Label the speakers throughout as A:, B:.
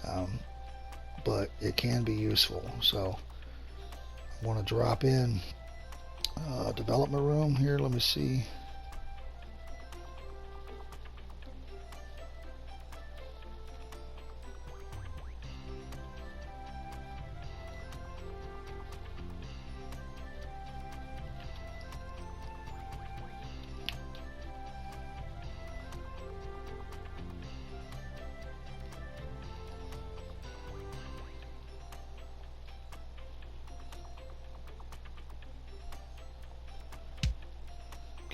A: um, but it can be useful. So I want to drop in development room here. Let me see.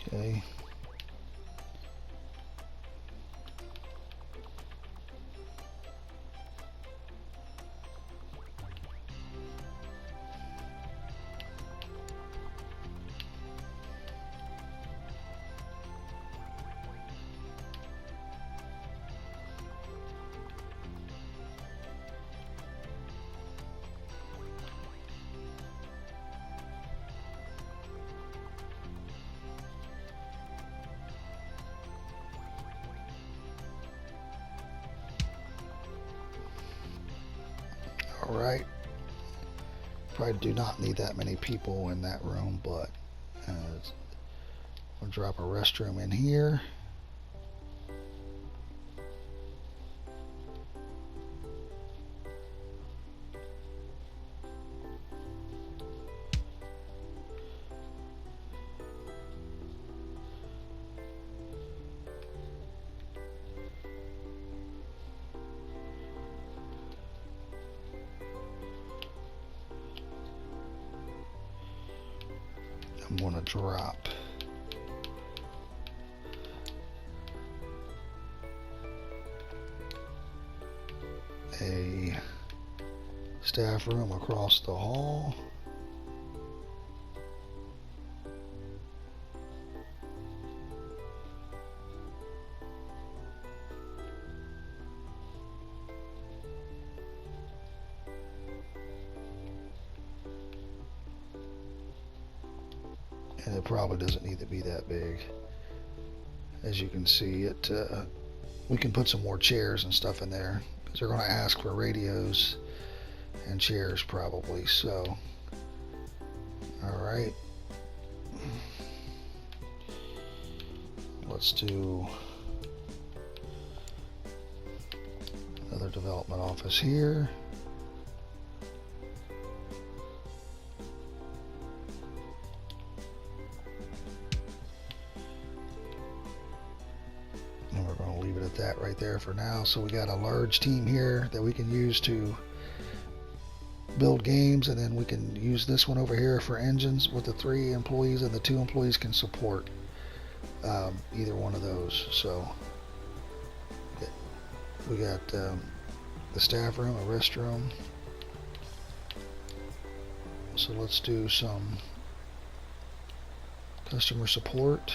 A: Okay. All right. Probably do not need that many people in that room, but we'll drop a restroom in here. I'm going to drop a staff room across the hall. And it probably doesn't need to be that big. As you can see, we can put some more chairs and stuff in there because they're going to ask for radios and chairs probably. So, all right, let's do another development office here. And we're going to leave it at that right there for now. So we got a large team here that we can use to build games, and then we can use this one over here for engines with the 3 employees, and the 2 employees can support either one of those. So we got the staff room, a restroom. So let's do some customer support.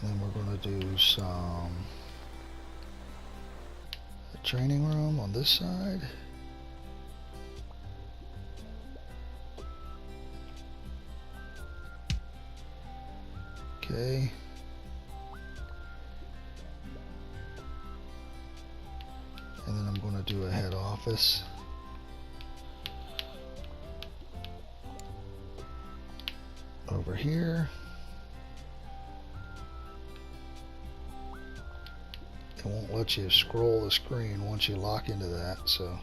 A: And then we're going to do some training room on this side. Okay. And then I'm going to do a head office. Over here. It won't let you scroll the screen once you lock into that, so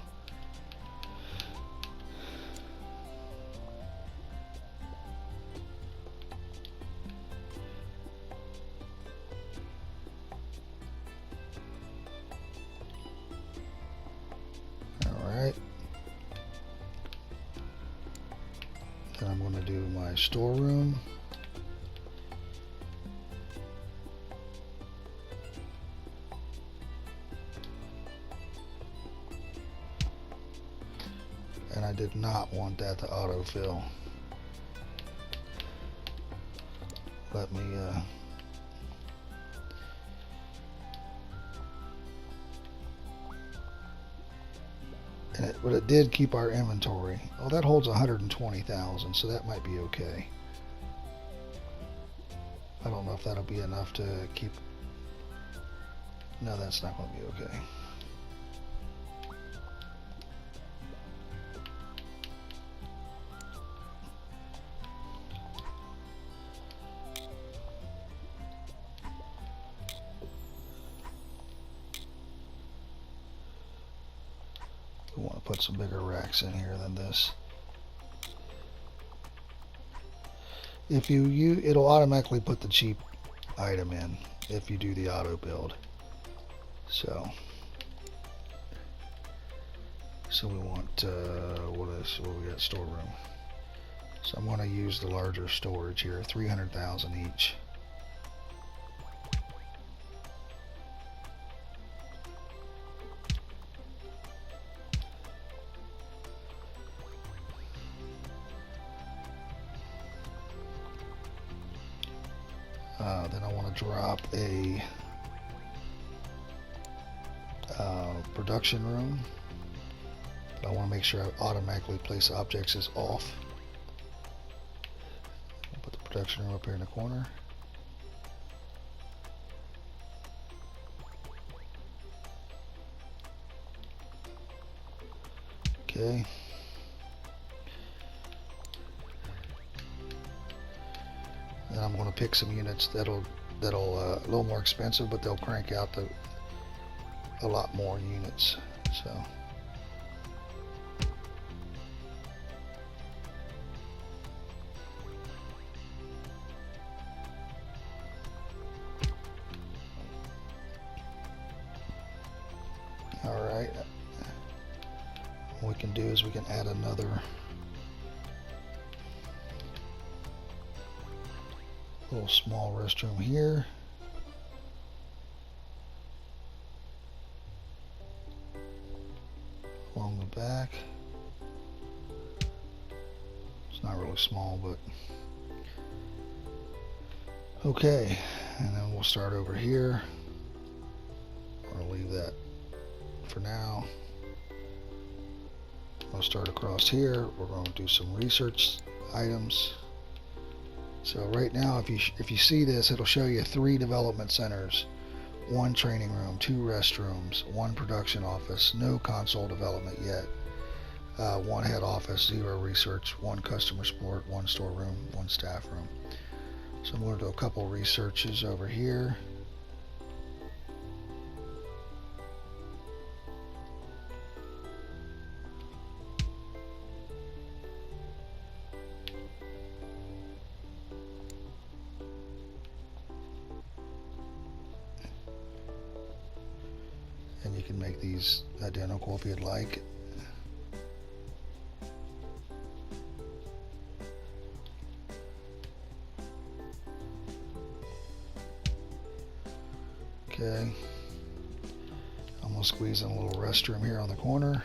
A: alright. Then I'm going to do my storeroom. And I did not want that to autofill. Let me and but it did keep our inventory. Well, that holds 120,000, so that might be okay. I don't know if that'll be enough to keep. No, that's not going to be okay. We want to put some bigger racks in here than this. If it'll automatically put the cheap item in if you do the auto build. So we want what we got? Storeroom. So I'm going to use the larger storage here, 300,000 each. Then I want to drop a production room. But I want to make sure I automatically place objects as off. I'll put the production room up here in the corner. Okay. Then I'm going to pick some units that'll a little more expensive, but they'll crank out a lot more units. So. All right. What we can do is we can add another little small restroom here. Along the back. It's not really small, but okay. And then we'll start over here. I'll leave that for now. I'll start across here. We're going to do some research items. So right now, if you see this, it'll show you 3 development centers, 1 training room, 2 restrooms, 1 production office, no console development yet, 1 head office, 0 research, 1 customer support, 1 storeroom, 1 staff room. So I'm going to do a couple researches over here. And you can make these identical if you'd like. Okay. I'm going to squeeze in a little restroom here on the corner.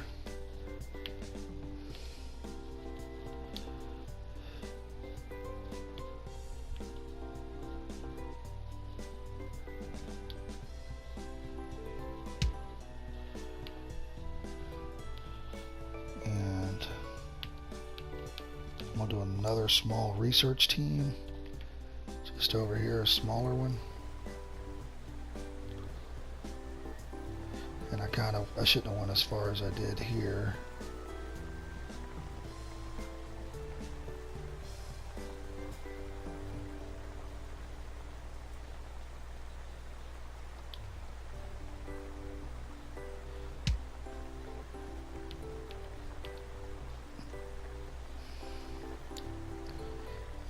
A: I'm going to do another small research team. Just over here, a smaller one. And I shouldn't have went as far as I did here.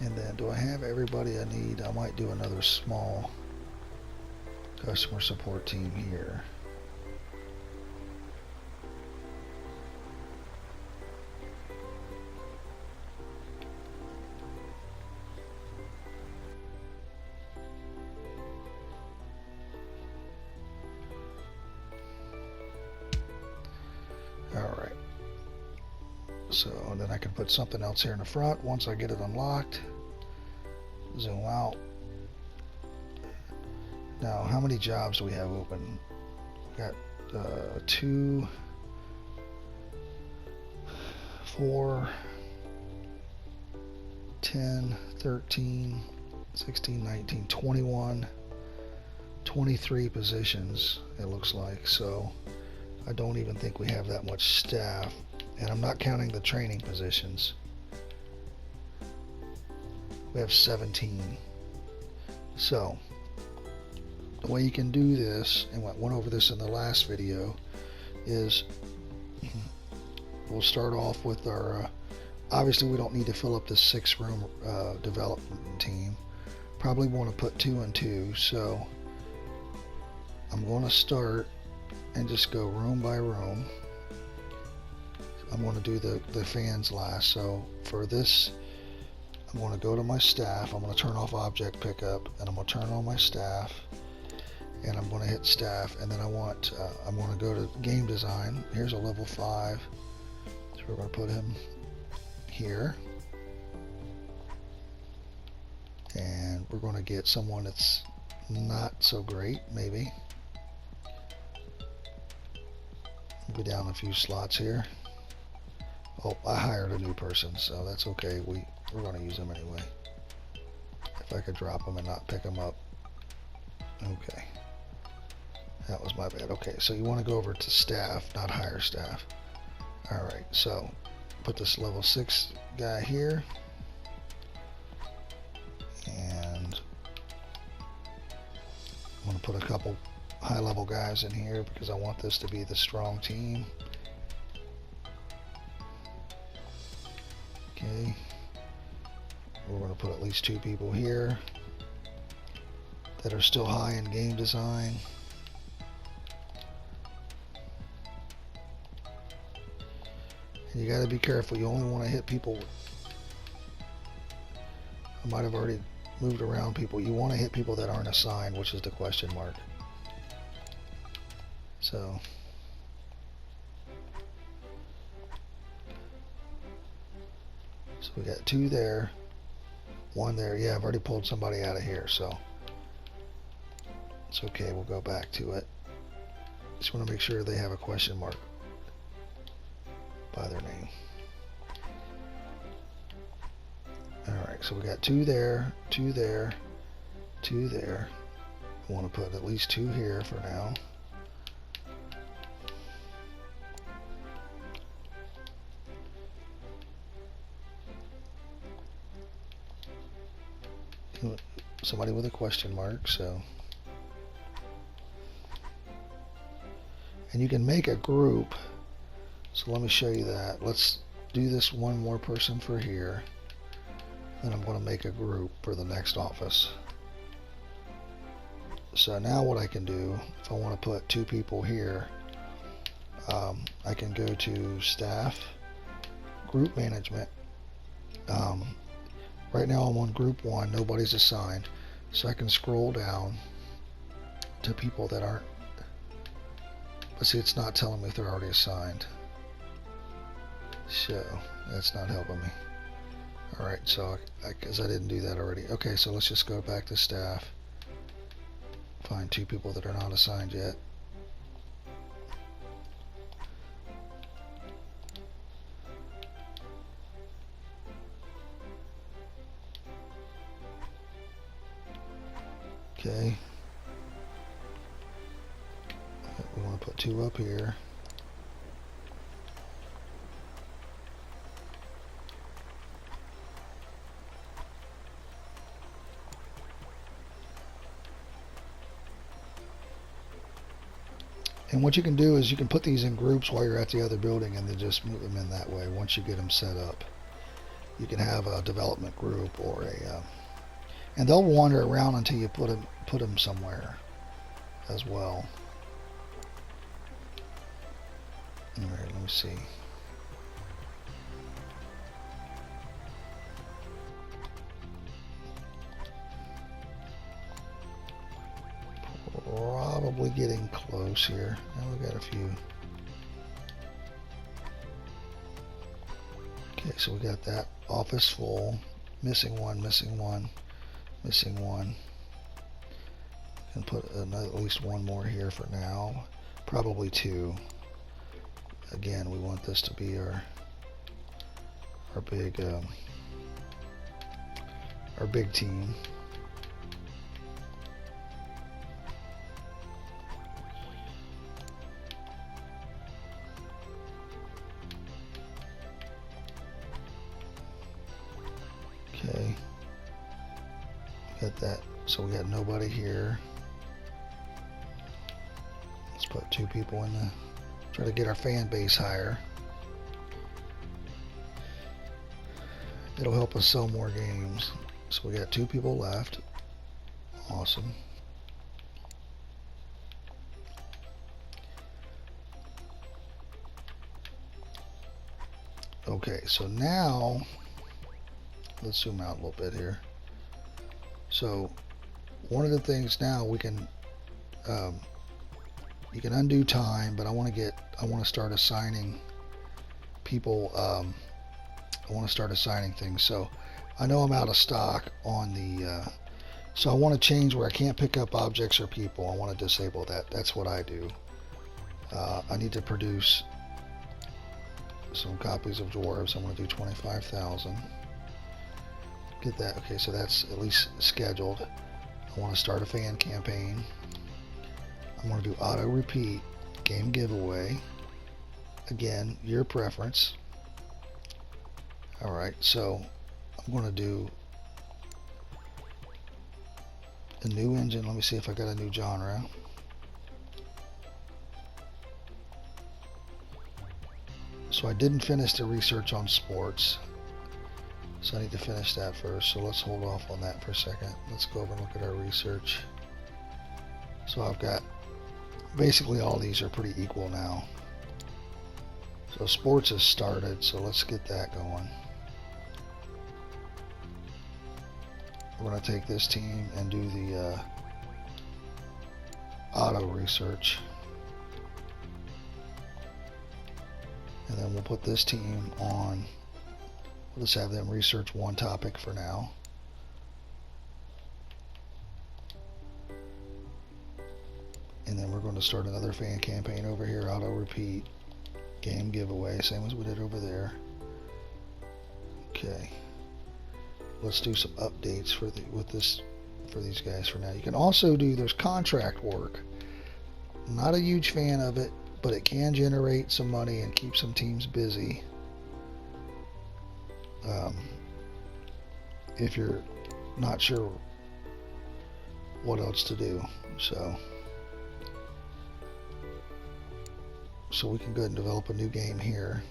A: And then, do I have everybody I need? I might do another small customer support team here. Alright. So then I can put something else here in the front once I get it unlocked. Zoom out. Now, how many jobs do we have open? We got 2. 4, 10, 13, 16, 19, 21, 23 positions, it looks like. So I don't even think we have that much staff, and I'm not counting the training positions. We have 17. So the way you can do this, and I went over this in the last video, is we'll start off with our obviously we don't need to fill up this 6-room development team. Probably want to put 2 and 2, so I'm going to start and just go room by room. I'm going to do the fans last. So for this, I'm going to go to my staff. I'm going to turn off object pickup, and I'm going to turn on my staff, and I'm going to hit staff, and then I'm going to go to game design. Here's a level 5, so we're going to put him here, and we're going to get someone that's not so great, maybe. Go down a few slots here. Oh, I hired a new person, so that's okay. We're going to use them anyway. If I could drop them and not pick them up. Okay. That was my bad. Okay, so you want to go over to staff, not hire staff. Alright, so put this level 6 guy here. And I'm going to put a couple high-level guys in here because I want this to be the strong team. Okay. We're going to put at least 2 people here that are still high in game design. And you got to be careful. You only want to hit people. I might have already moved around people. You want to hit people that aren't assigned, which is the question mark. So we got 2 there, 1 there. Yeah, I've already pulled somebody out of here, so it's okay. We'll go back to it. Just want to make sure they have a question mark by their name. Alright, so we got 2 there, 2 there, 2 there. I want to put at least 2 here for now. Somebody with a question mark, so. And you can make a group, so let me show you that. Let's do this one more person for here, then I'm going to make a group for the next office. So now what I can do, if I want to put 2 people here, I can go to staff, group management. Right now I'm on group 1, nobody's assigned, so I can scroll down to people that aren't, but see, it's not telling me if they're already assigned, so that's not helping me. Alright, so because I didn't do that already. Okay, so let's just go back to staff, find 2 people that are not assigned yet. Okay. We want to put 2 up here. And what you can do is you can put these in groups while you're at the other building and then just move them in that way once you get them set up. You can have a development group or a and they'll wander around until you put them somewhere as well. Alright, let me see. Probably getting close here. Now we've got a few. Okay, so we got that office full. Missing one, missing one, missing one. And put another, at least 1 more here for now. Probably 2. Again, we want this to be our our big team. Okay, got that. So we got nobody here. Let's put 2 people in the, try to get our fan base higher. It'll help us sell more games. So we got 2 people left. Awesome. Okay, so now let's zoom out a little bit here. So one of the things now we can you can undo time, but I want to start assigning people. I want to start assigning things. So I know I'm out of stock on the so I want to change where I can't pick up objects or people. I want to disable that. That's what I do. I need to produce some copies of dwarves. I'm going to do 25,000. Get that. Okay, so that's at least scheduled. I want to start a fan campaign. I'm going to do auto repeat game giveaway. Again, your preference. Alright, so I'm going to do a new engine. Let me see if I got a new genre. So I didn't finish the research on sports. So I need to finish that first. So let's hold off on that for a second. Let's go over and look at our research. So I've got basically all these are pretty equal now. So sports has started, so let's get that going. We're going to take this team and do the auto research. And then we'll put this team on. We'll just have them research one topic for now. And then we're going to start another fan campaign over here, auto repeat, game giveaway, same as we did over there. Okay. Let's do some updates for these guys for now. You can also do, there's contract work. Not a huge fan of it, but it can generate some money and keep some teams busy. If you're not sure what else to do. So we can go ahead and develop a new game here.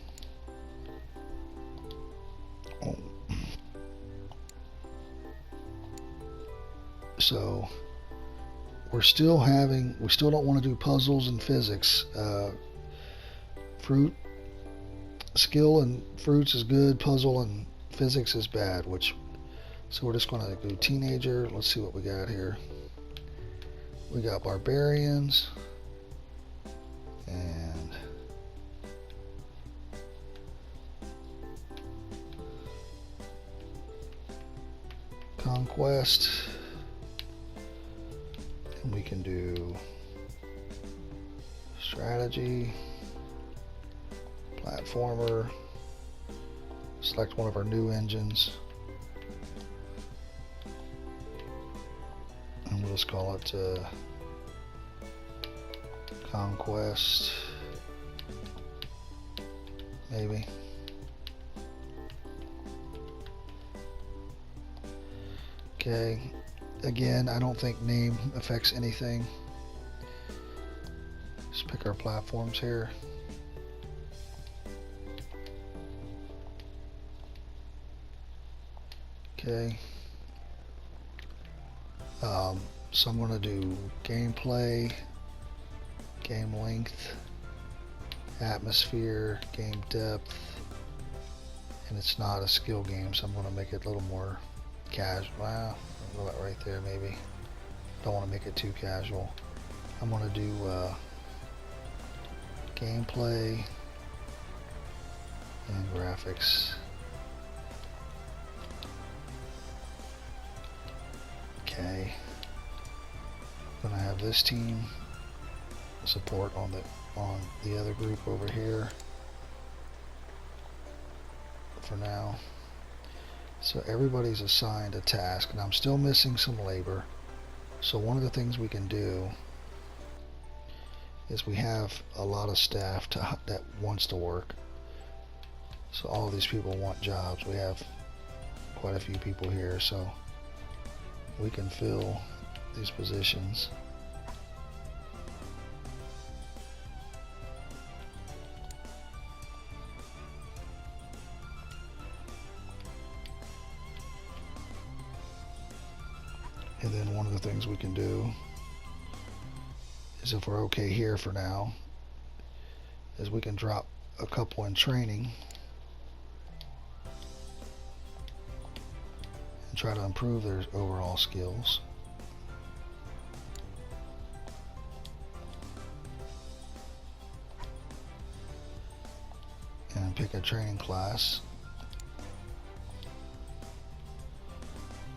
A: Oh. So we still don't want to do puzzles and physics. Fruit skill and fruits is good, puzzle and physics is bad, so we're just going to do teenager. Let's see what we got here. We got barbarians and conquest, and we can do strategy, platformer, select one of our new engines, and we'll just call it conquest, maybe. Okay, again, I don't think name affects anything. Just pick our platforms here. Okay. So I'm going to do gameplay, game length, atmosphere, game depth, and it's not a skill game, so I'm going to make it a little more casual. Well, right there maybe. Don't want to make it too casual. I'm going to do gameplay and graphics. Okay. I'm going to have this team support on the other group over here. for now. So everybody's assigned a task, and I'm still missing some labor. So one of the things we can do is we have a lot of staff that wants to work. So all of these people want jobs. We have quite a few people here, so we can fill these positions. And then one of the things we can do is, if we're okay here for now, is we can drop a couple in training and try to improve their overall skills. And pick a training class.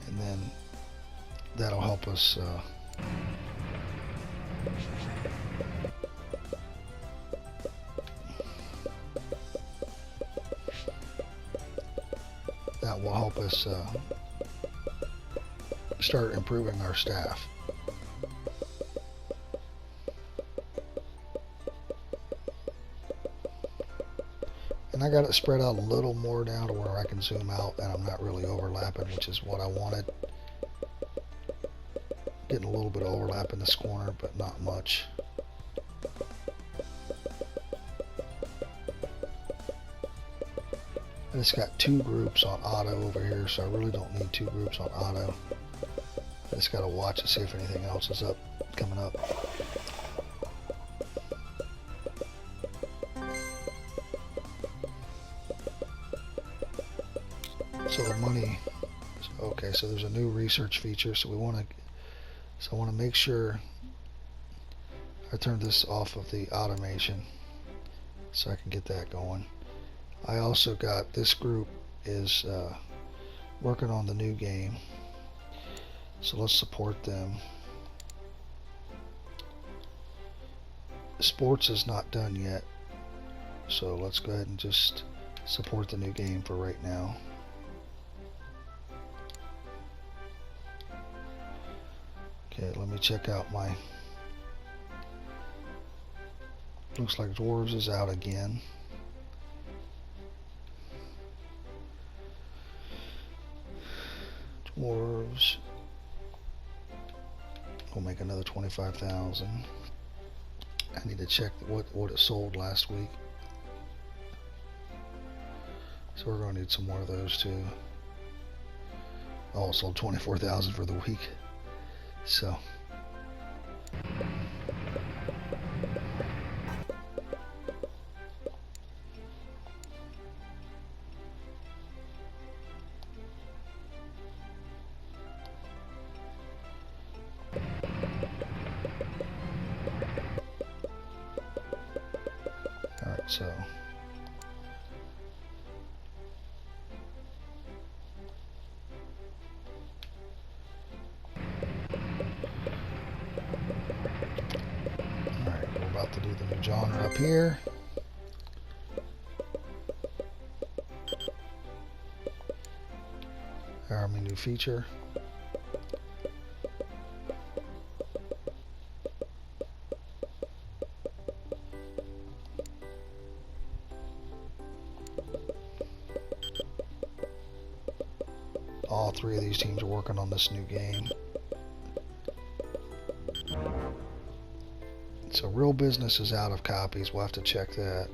A: And then that'll help us that will help us start improving our staff. And I got it spread out a little more down to where I can zoom out and I'm not really overlapping, which is what I wanted. Getting a little bit of overlap in this corner, but not much. I just got 2 groups on auto over here, so I really don't need 2 groups on auto. I just got to watch and see if anything else is coming up. So the money, okay, so there's a new research feature, so I want to make sure I turn this off of the automation so I can get that going. I also got this group is working on the new game, so let's support them. Sports is not done yet, so let's go ahead and just support the new game for right now. Okay, let me check out my, looks like Dwarves is out again. Dwarves, we'll make another 25,000. I need to check what it sold last week. So we're going to need some more of those too. Oh, it sold 24,000 for the week. So all right, so to do the new genre up here. Army new feature. All 3 of these teams are working on this new game. So Real Business is out of copies. We'll have to check that.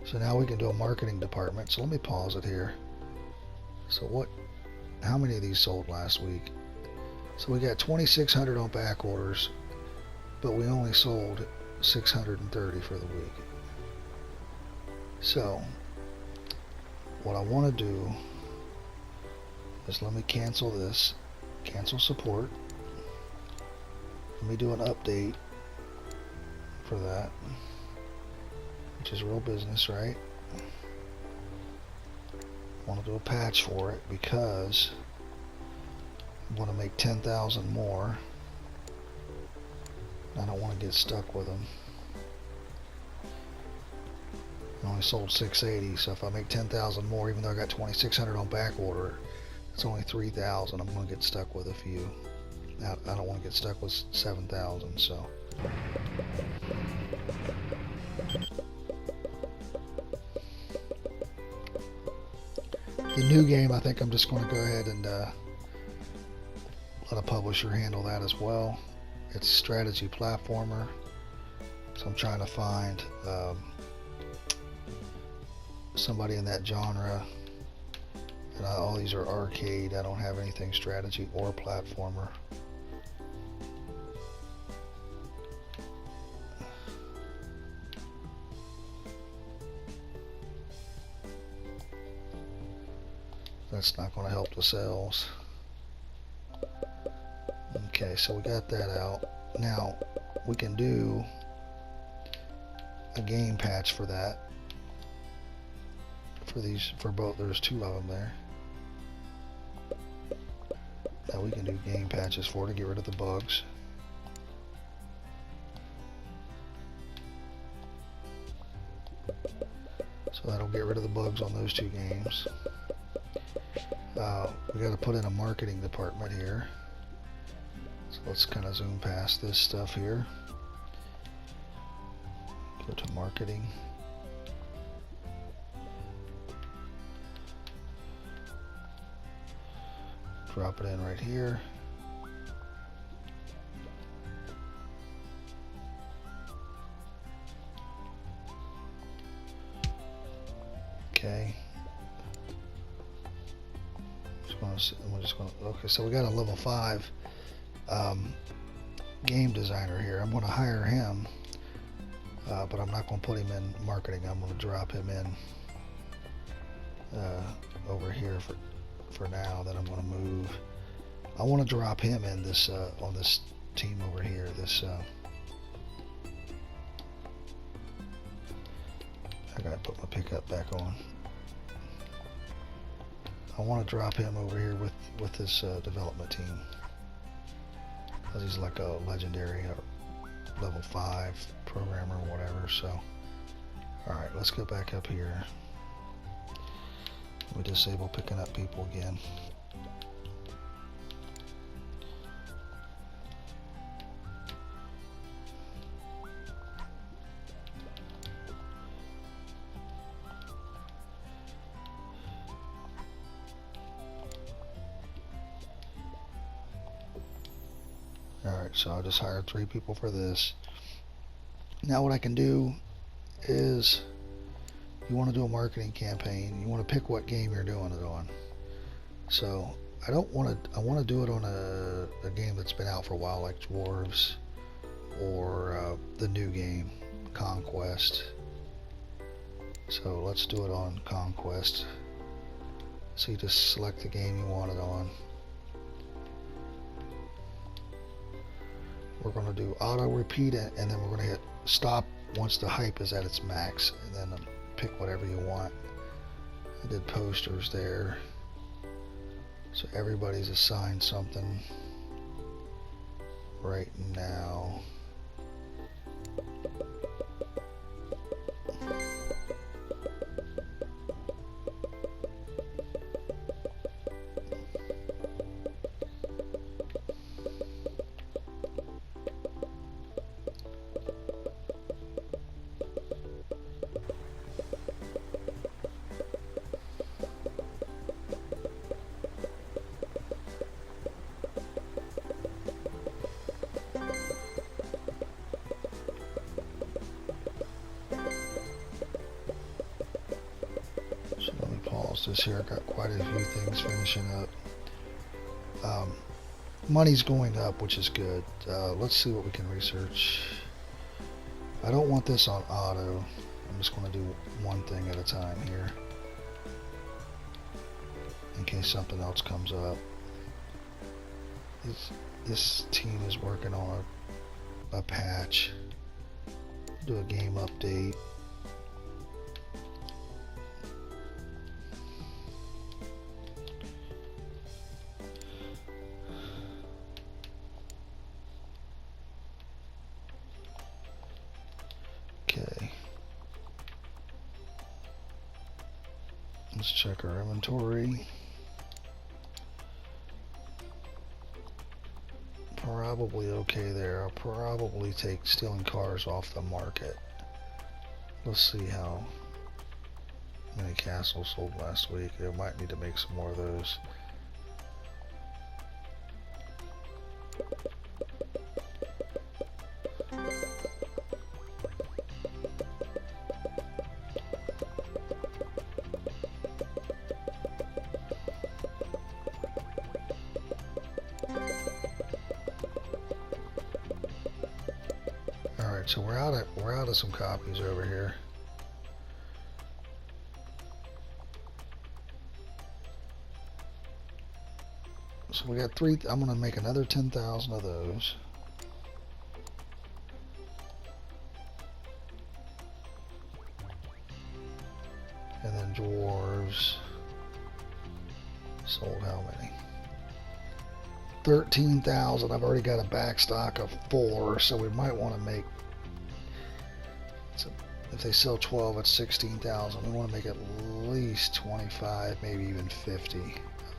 A: So now we can do a marketing department. So let me pause it here. So how many of these sold last week? So we got 2,600 on back orders, but we only sold 630 for the week. So what I want to do is, let me cancel this, cancel support. Let me do an update for that, which is Real Business, right? I want to do a patch for it because I want to make 10,000 more. I don't want to get stuck with them. I only sold 680. So if I make 10,000 more, even though I got 2,600 on back order, it's only 3,000. I'm going to get stuck with a few. I don't want to get stuck with 7,000. So. The new game, I think I'm just going to go ahead and let a publisher handle that as well. It's a strategy platformer, so I'm trying to find somebody in that genre. And all these are arcade. I don't have anything strategy or platformer. That's not going to help the sales. Okay, so we got that out. Now we can do a game patch for that. For both, there's 2 of them there. Now we can do game patches for to get rid of the bugs. So that'll get rid of the bugs on those 2 games. We got to put in a marketing department here. So let's kind of zoom past this stuff here. Go to marketing. Drop it in right here. Okay. Okay, so we got a level 5 game designer here. I'm going to hire him, but I'm not going to put him in marketing. I'm going to drop him in over here for now. Then I'm going to move. I want to drop him in this on this team over here. This I gotta put my pickup back on. I want to drop him over here with this development team, because he's like a legendary level 5 programmer or whatever. So, all right, let's go back up here. We disable picking up people again. Alright, so I just hired 3 people for this. Now what I can do is, you want to do a marketing campaign, you want to pick what game you're doing it on. So I want to do it on a game that's been out for a while, like Dwarves, or the new game, Conquest. So let's do it on Conquest. So you just select the game you want it on. We're going to do auto repeat it, and then we're going to hit stop once the hype is at its max, and then pick whatever you want. I did posters there, so everybody's assigned something right now. This here, got quite a few things finishing up. Money's going up, which is good. Let's see what we can research. I don't want this on auto. I'm just going to do one thing at a time here, in case something else comes up. This team is working on a patch. Do a game update. Let's check our inventory. Probably okay there. I'll probably take stealing cars off the market. Let's see how many castles sold last week. They might need to make some more of those. Alright, so we're out of some copies over here. So we got three. I'm gonna make another 10,000 of those. And then dwarves sold how many? 13,000. I've already got a back stock of 4, so we might want to make. So if they sell 12, it's 16,000. We want to make at least 25, maybe even 50 of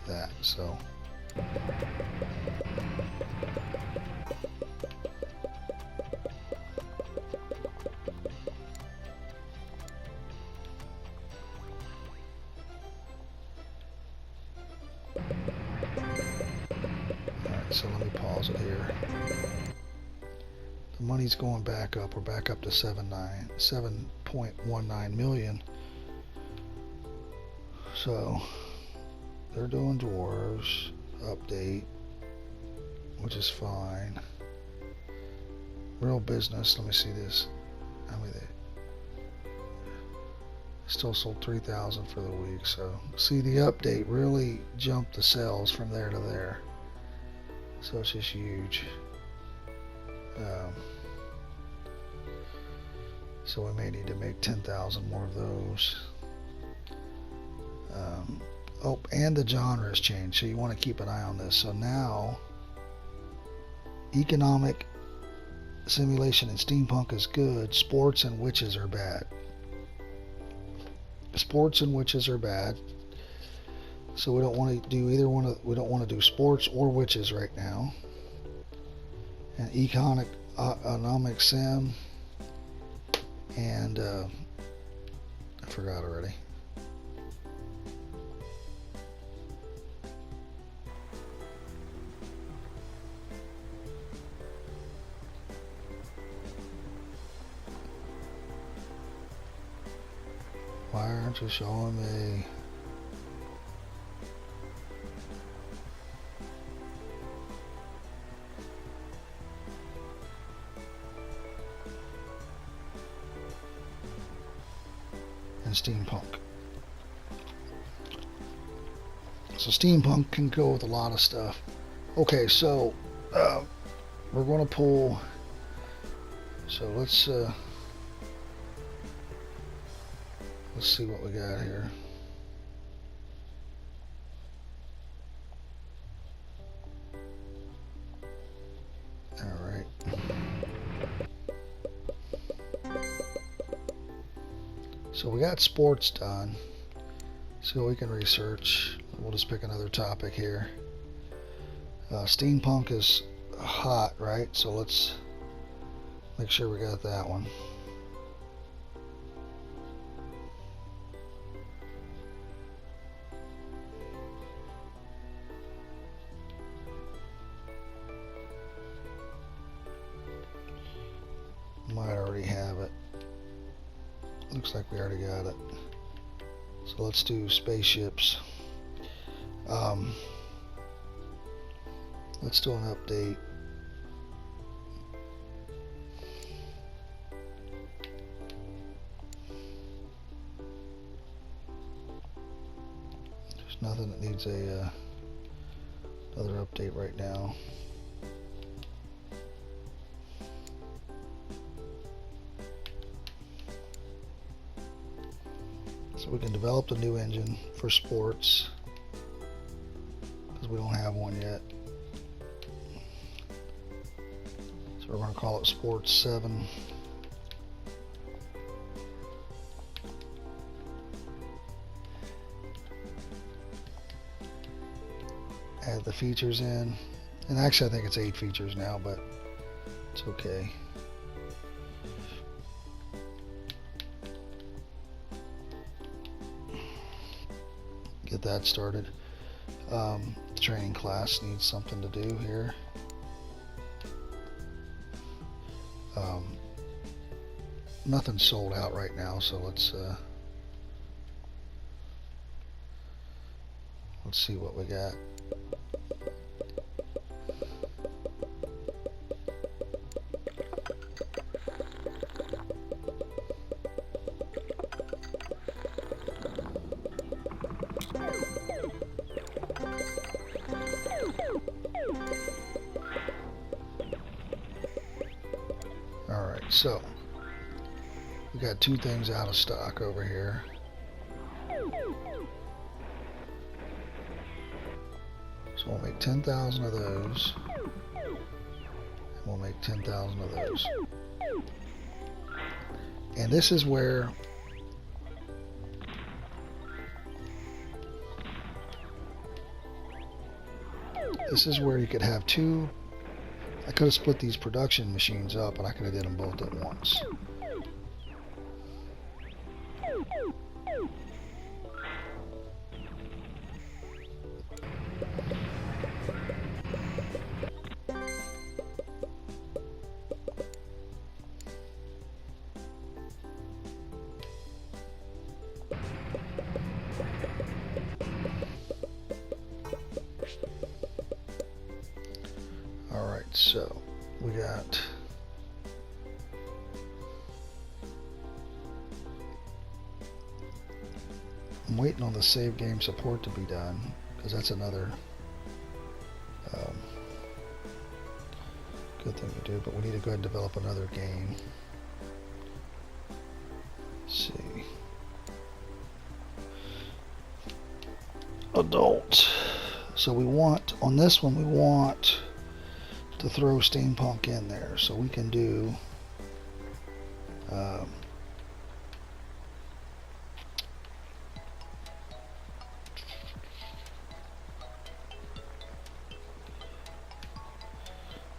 A: that. So. So let me pause it here. The money's going back up. We're back up to 7.19 million. So they're doing dwarves update, which is fine. Real business. Let me see this. How many they still sold 3,000 for the week. So see, the update really jumped the sales from there to there. So it's just huge. So we may need to make 10,000 more of those. Oh, and the genre has changed, so you want to keep an eye on this. So now, economic simulation and steampunk is good. Sports and witches are bad. Sports and witches are bad. So we don't want to do either one of. We don't want to do sports or witches right now. And economic sim, and I forgot already. Why aren't you showing me? And steampunk. So steampunk can go with a lot of stuff. Okay, so we're going to pull. So let's see what we got here. All right. So we got sports done. So we can research. We'll just pick another topic here. Steampunk is hot, right? So let's make sure we got that one. Might already have it. Looks like we already got it. So let's do spaceships. Let's do an update. There's nothing that needs a another update right now. So we can develop the new engine for sports, because we don't have one yet. So we're going to call it Sports 7. add the features in. And actually I think it's 8 features now, but it's okay. Get that started. The training class needs something to do here. Nothing's sold out right now, so let's see what we got. Alright, so we got 2 things out of stock over here. So we'll make 10,000 of those. And we'll make 10,000 of those. And this is where you could have 2. I could have split these production machines up and I could have did them both at once. Alright, so we got I'm waiting on the save game support to be done because that's another good thing to do, but we need to go ahead and develop another game. Let's see. Adult. So we want, on this one, we want to throw steampunk in there, so we can do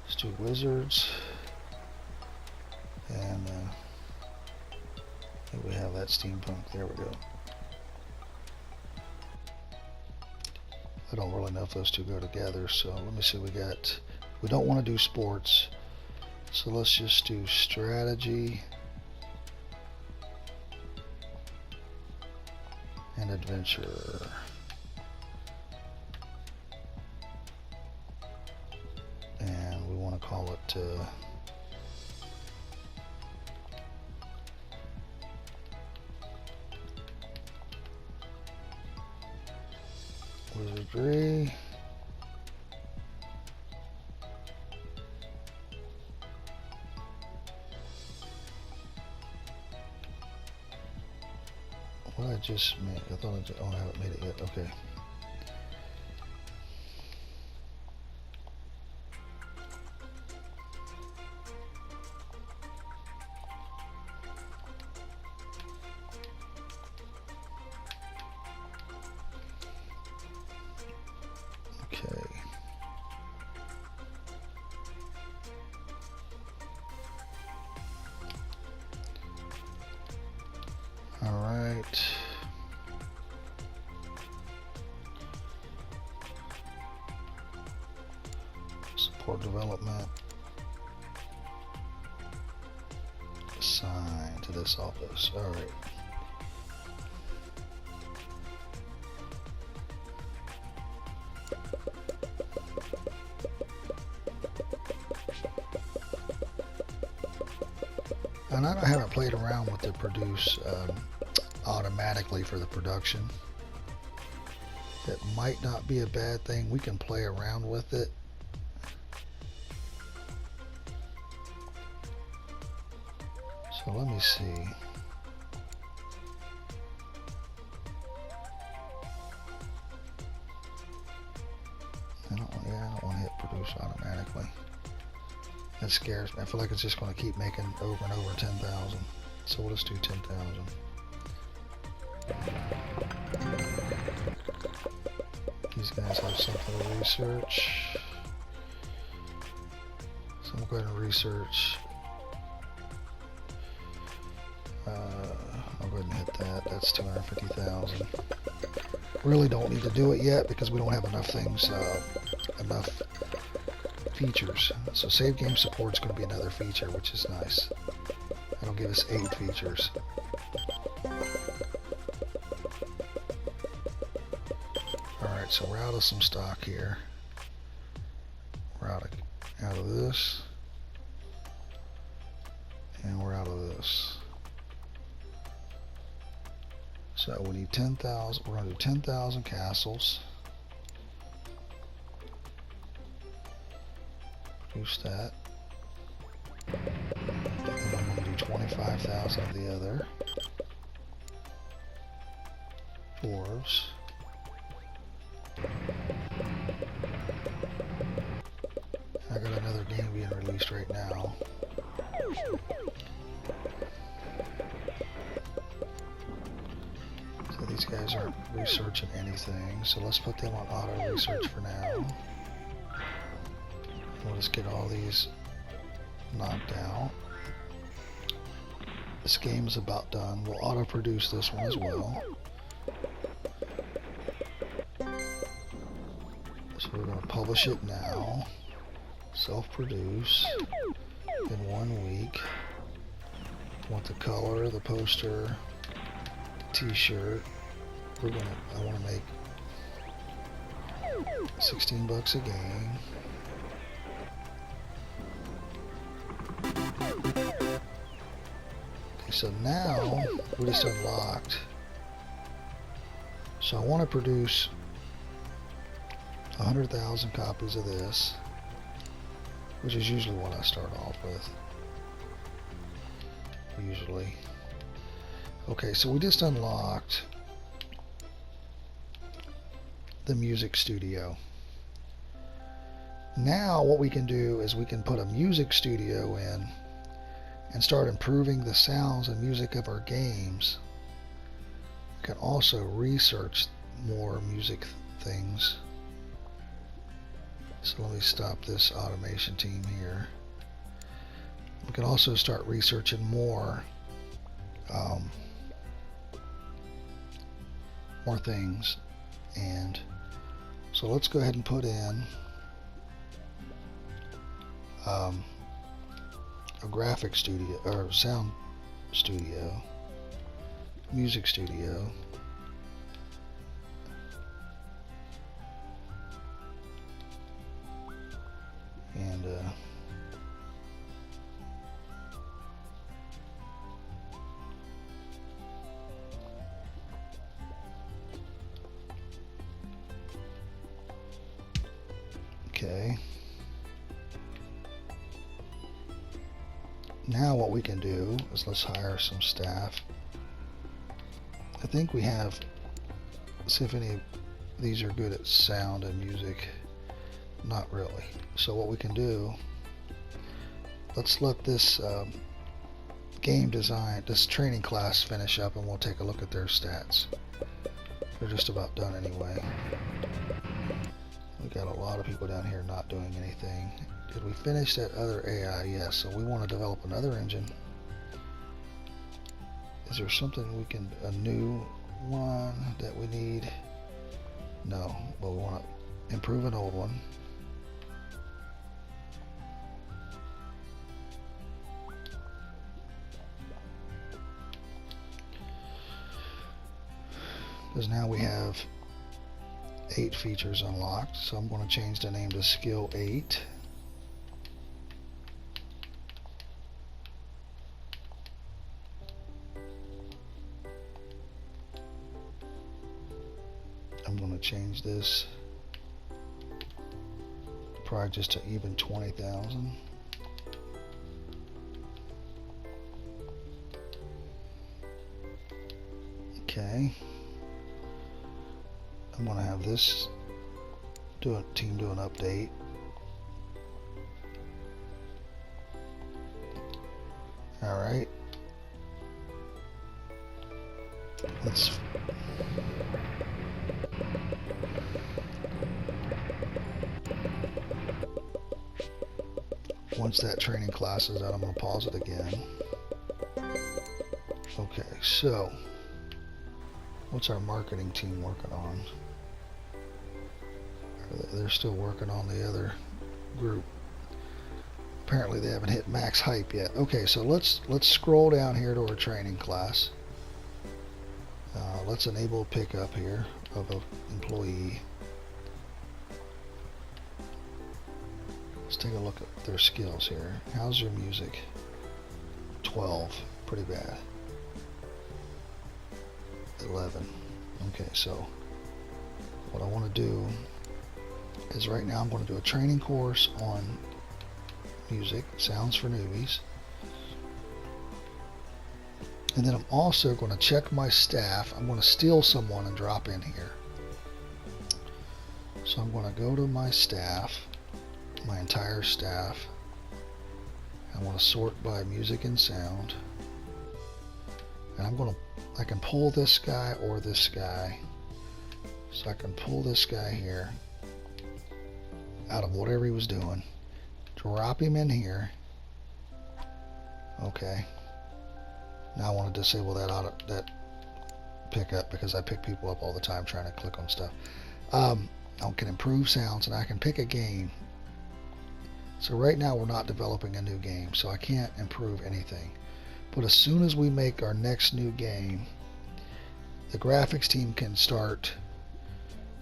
A: let's do wizards, and here we have that steampunk. There we go. I don't really know if those two go together, so let me see. We don't want to do sports, so let's just do strategy and adventure. And we want to call it wizardry. What I just made, I thought I haven't made it yet. Okay. Okay. All right. Support development. Assign to this office. All right. And I haven't played around with the produce automatically for the production. That might not be a bad thing. We can play around with it. So let me see. I don't want to hit produce automatically. That scares me. I feel like it's just going to keep making over and over 10,000. So we'll just do 10,000. These guys have something to research. So I'm going to go ahead and research. I'll go ahead and hit that. That's 250,000. Really don't need to do it yet because we don't have enough things, enough features. So save game support is going to be another feature, which is nice. That'll give us 8 features. Alright, so we're out of some stock here. We're out of this. And we're out of this. So we need 10,000. We're going to do 10,000 castles. Produce that. And I'm going to do 25,000 of the other. Dwarves. I got another game being released right now. So these guys aren't researching anything, so let's put them on auto research for now. We'll just get all these knocked out. This game is about done. We'll auto produce this one as well. So we're going to publish it now. Self-produce in 1 week. Want the color, the poster, t-shirt. I want to make 16 bucks a game. Okay, so now we just unlocked. So I want to produce 100,000 copies of this, which is usually what I start off with. Usually. Okay, so we just unlocked the music studio. Now what we can do is we can put a music studio in and start improving the sounds and music of our games. We can also research more music things. So let me stop this automation team here. We can also start researching more things. And so let's go ahead and put in a graphic studio or sound studio, music studio. And okay. Now what we can do is let's hire some staff. I think we have, see if any of these are good at sound and music. Not really. So what we can do, let's let this game design, this training class finish up, and we'll take a look at their stats. They're just about done anyway. We got a lot of people down here not doing anything. Did we finish that other AI? Yes. So we want to develop another engine. Is there something we can, a new one that we need? No, but we want to improve an old one. Because now we have 8 features unlocked, so I'm going to change the name to Skill 8. I'm going to change this probably just to even 20,000. Okay. I'm going to have this team do an update. Alright. Once that training class is out, I'm going to pause it again. Okay, so what's our marketing team working on? They're still working on the other group. Apparently they haven't hit max hype yet. Okay, so let's scroll down here to our training class. Let's enable pickup here of an employee. Let's take a look at their skills here. How's your music? 12. Pretty bad. 11. Okay, so what I want to do is right now I'm going to do a training course on music, sounds for newbies. And then I'm also going to check my staff. I'm going to steal someone and drop in here. So I'm going to go to my staff, my entire staff. I want to sort by music and sound. And I can pull this guy or this guy. So I can pull this guy here out of whatever he was doing. Drop him in here. Okay. Now I want to disable that pickup because I pick people up all the time trying to click on stuff. I can improve sounds and I can pick a game. So right now we're not developing a new game, so I can't improve anything. But as soon as we make our next new game, the graphics team can start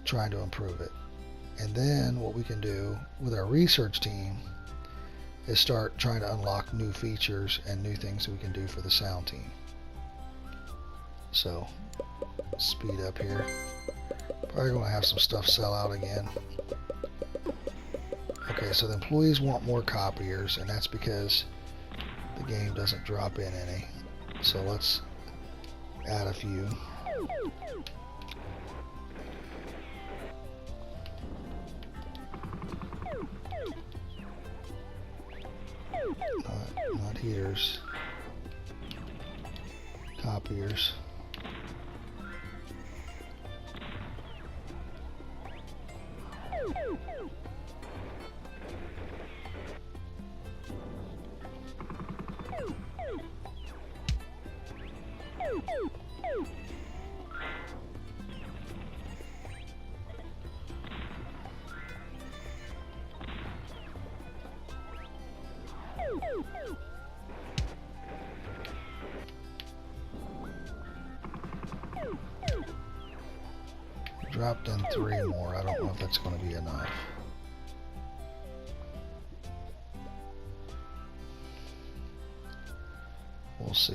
A: trying to improve it. And then what we can do with our research team is start trying to unlock new features and new things we can do for the sound team. So, speed up here. Probably going to have some stuff sell out again. Okay, so the employees want more copiers, and that's because the game doesn't drop in any. So let's add a few. Not heaters, copiers. Dropped in 3 more. I don't know if that's going to be enough. We'll see.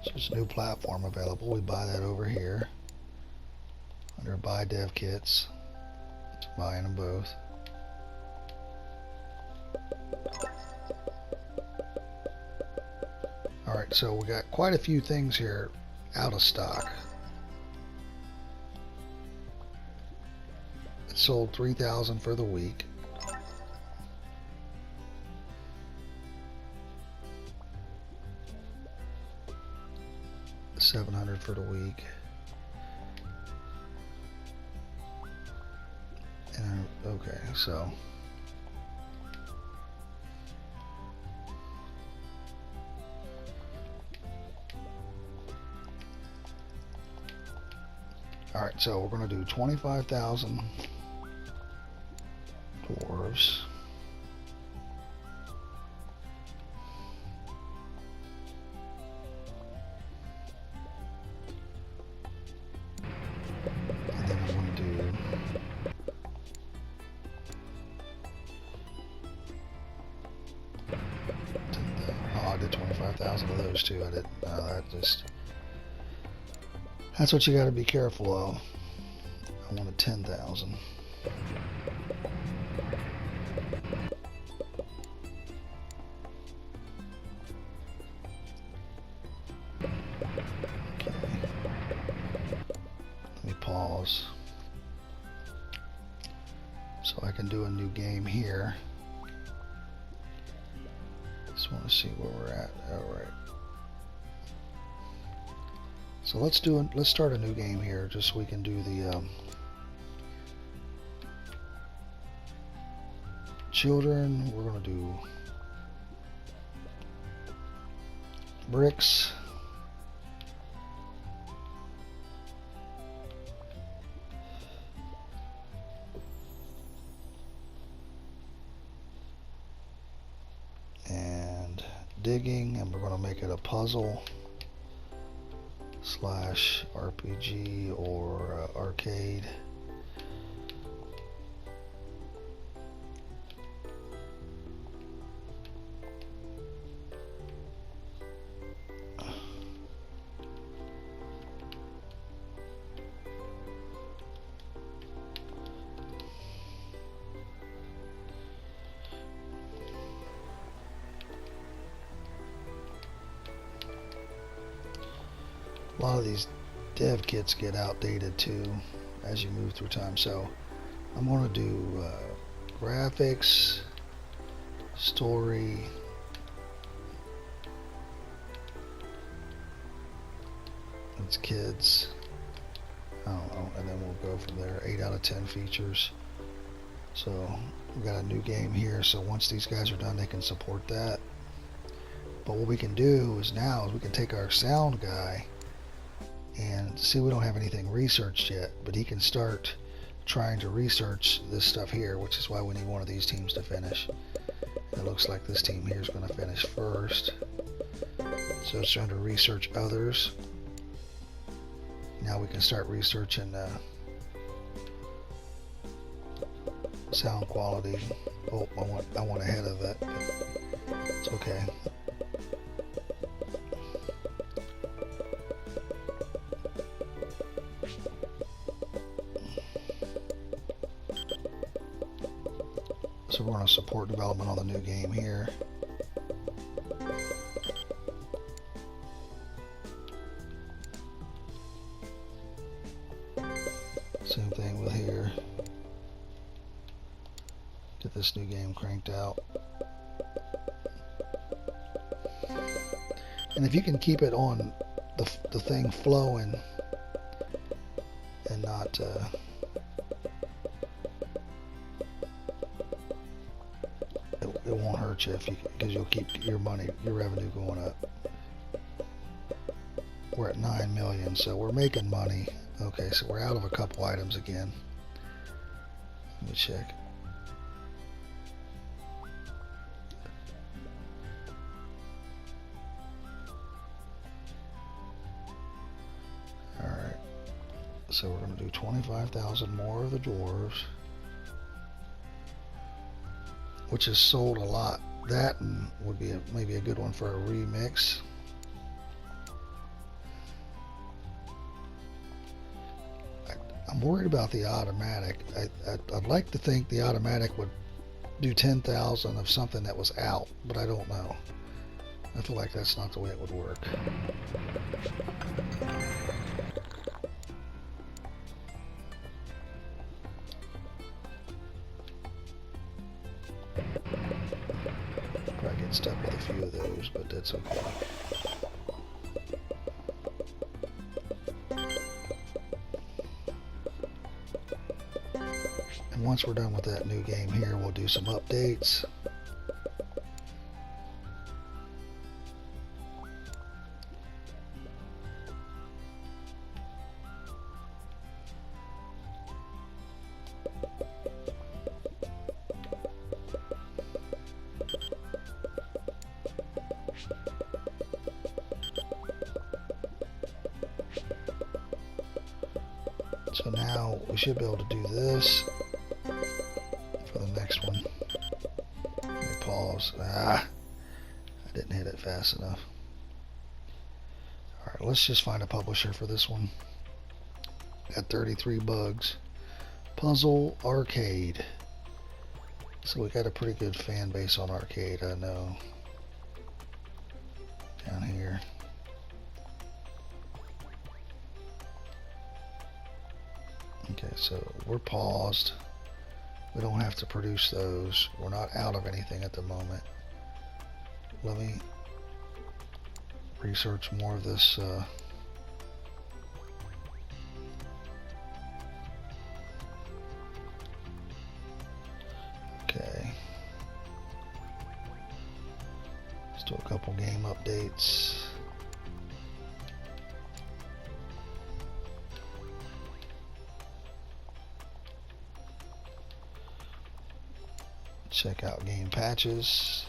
A: So there's a new platform available. We buy that over here under buy dev kits. Buying them both. Alright, so we got quite a few things here out of stock. It sold 3,000 for the week. $700 for the week. Okay, so all right, so we're going to do 25,000 dwarves. And then we're going to do 25,000 of those too. I didn't. That's what you got to be careful of. I wanted 10,000. Okay. Let me pause so I can do a new game here. So Just want to see where we're at. All right. So let's start a new game here, just so we can do the children. We're gonna do bricks. And digging, and we're going to make it a puzzle / RPG or arcade. A lot of these dev kits get outdated too as you move through time, so I'm going to do graphics, story, it's kids, I don't know, and then we'll go from there. 8 out of 10 features. So we've got a new game here, so once these guys are done they can support that. But what we can do is now is we can take our sound guy and see, we don't have anything researched yet, but he can start trying to research this stuff here, which is why we need one of these teams to finish. It looks like this team here is going to finish first, so it's trying to research others. Now we can start researching sound quality. Oh, I went ahead of that. It's okay. So we're going to support development on the new game here. Same thing with here. Get this new game cranked out. And if you can keep it on the thing flowing and not it won't hurt you because you'll keep your revenue going up. We're at 9 million, so we're making money. Okay, so we're out of a couple items again. Let me check. Alright, so we're going to do 25,000 more of the dwarves, which has sold a lot. That would be maybe a good one for a remix. I'm worried about the automatic. I'd like to think the automatic would do 10,000 of something that was out, but I don't know. I feel like that's not the way it would work. Probably get stuck with a few of those, but that's okay. And once we're done with that new game here, we'll do some updates. So now we should be able to do this for the next one. Let me pause. I didn't hit it fast enough. Alright, let's just find a publisher for this one. Got 33 bugs. Puzzle Arcade. So we got a pretty good fan base on arcade, I know. Down here. Okay, so we're paused. We don't have to produce those. We're not out of anything at the moment. Let me research more of this. Okay. Let's do a couple game updates. Check out game patches.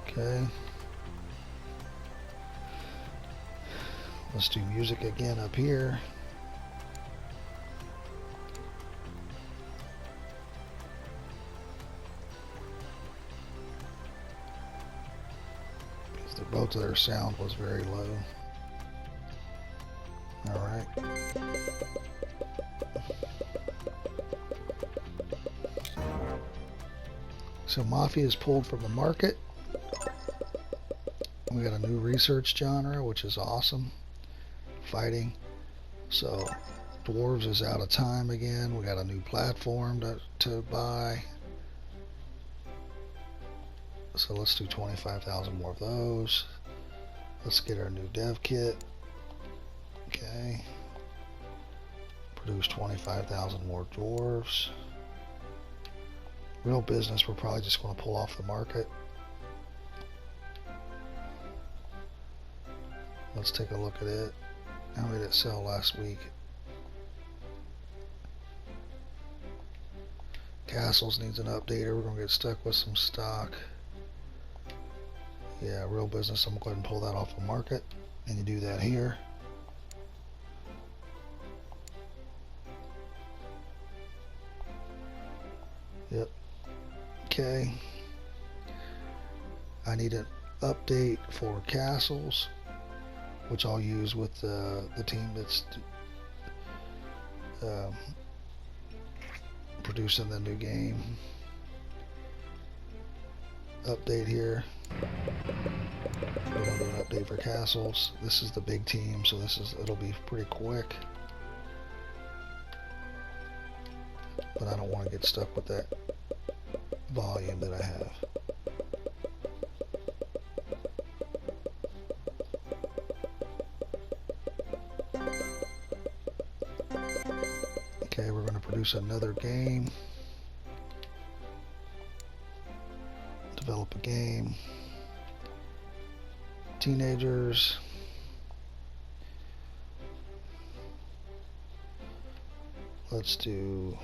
A: Okay. Let's do music again up here. Both of their sound was very low. Alright. So Mafia is pulled from the market. We got a new research genre, which is awesome. Fighting. So Dwarves is out of time again. We got a new platform to buy. So let's do 25,000 more of those. Let's get our new dev kit. Okay. Produce 25,000 more dwarves. Real business, we're probably just going to pull off the market. Let's take a look at it. How did it sell last week? Castles needs an updater. We're going to get stuck with some stock. Yeah, real business. I'm going to go ahead and pull that off the market. And you do that here. Yep. Okay. I need an update for castles, which I'll use with the team that's producing the new game. Update here. We're going to do an update for castles. This is the big team, so it'll be pretty quick. But I don't want to get stuck with that volume that I have. Okay, we're going to produce another game. Develop a game. Teenagers. Let's do